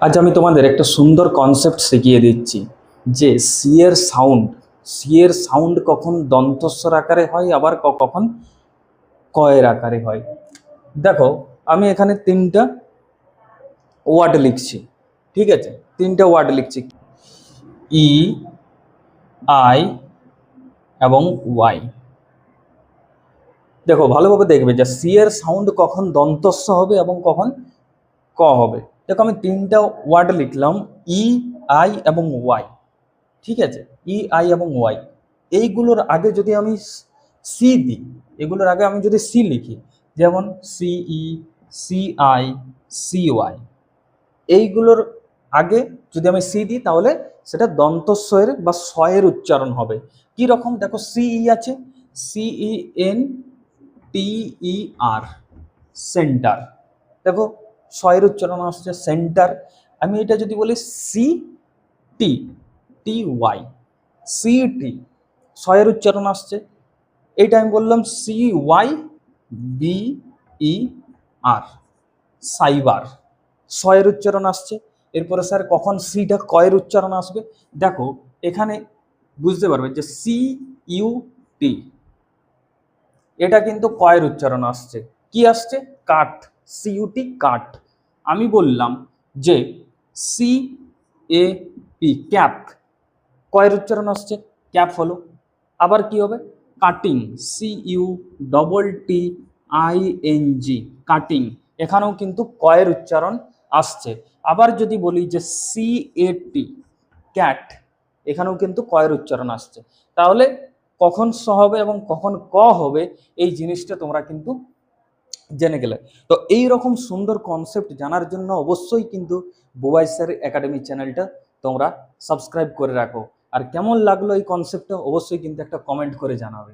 আজ আমি তোমাদের একটা সুন্দর কনসেপ্ট শিখিয়ে দিচ্ছি যে সি এর সাউন্ড কখন দন্তস্বর আকারে হয়, আবার কখন কয়ের আকারে হয়। দেখো, আমি এখানে তিনটা ওয়ার্ড লিখছি। ঠিক আছে, তিনটা ওয়ার্ড লিখছি, ই, আই এবং ওয়াই। দেখো, ভালোভাবে দেখবে যে সি এর সাউন্ড কখন দন্তস্ব হবে এবং কখন ক হবে। দেখো, আমি তিনটা ওয়ার্ড লিখলাম, ই, আই এবং ওয়াই। ঠিক আছে, ই, আই এবং ওয়াই। এইগুলোর আগে যদি আমি সি দিই, এগুলোর আগে আমি যদি সি লিখি, যেমন সিই, সি আই, সি ওয়াই, এইগুলোর আগে যদি আমি সি দিই তাহলে সেটা দন্তস্বয়ের বা স্বয়ের উচ্চারণ হবে। কি রকম? দেখো, সিই আছে, সিই এন টিই আর, সেন্টার। দেখো, স্বয়ের উচ্চারণ আসছে সেন্টার। আমি এটা যদি বলি C T, T Y, city, স্বয়ের উচ্চারণ আসছে। এইটা আমি বললাম C Y B E R, cyber, স্বয়ের উচ্চারণ আসছে। এরপরে স্যার কখন সিটা কয়ের উচ্চারণ আসবে? দেখো, এখানে বুঝতে পারবে যে সি ইউ টি, এটা কিন্তু কয়ের উচ্চারণ আসছে। কি আসছে? কাঠ, সিইউটি, কাঠ। আমি বললাম যে সি এ পি, ক্যাপ, কয়ের উচ্চারণ আসছে, ক্যাপ হলো। আবার কি হবে? Cutting, C U double T I N G, cutting, এখানেও কিন্তু কয়ের উচ্চারণ আসছে। আবার যদি বলি যে সি এ টি, ক্যাট, এখানেও কিন্তু কয়ের উচ্চারণ আসছে। তাহলে কখন স হবে এবং কখন ক হবে, এই জিনিসটা তোমরা কিন্তু জেনে গেলে। তো এই রকম সুন্দর কনসেপ্ট জানার জন্য অবশ্যই কিন্তু বুবাই স্যার একাডেমি চ্যানেলটা তোমরা সাবস্ক্রাইব করে রাখো। আর কেমন লাগলো এই কনসেপ্টটা অবশ্যই কিন্তু একটা কমেন্ট করে জানাবে।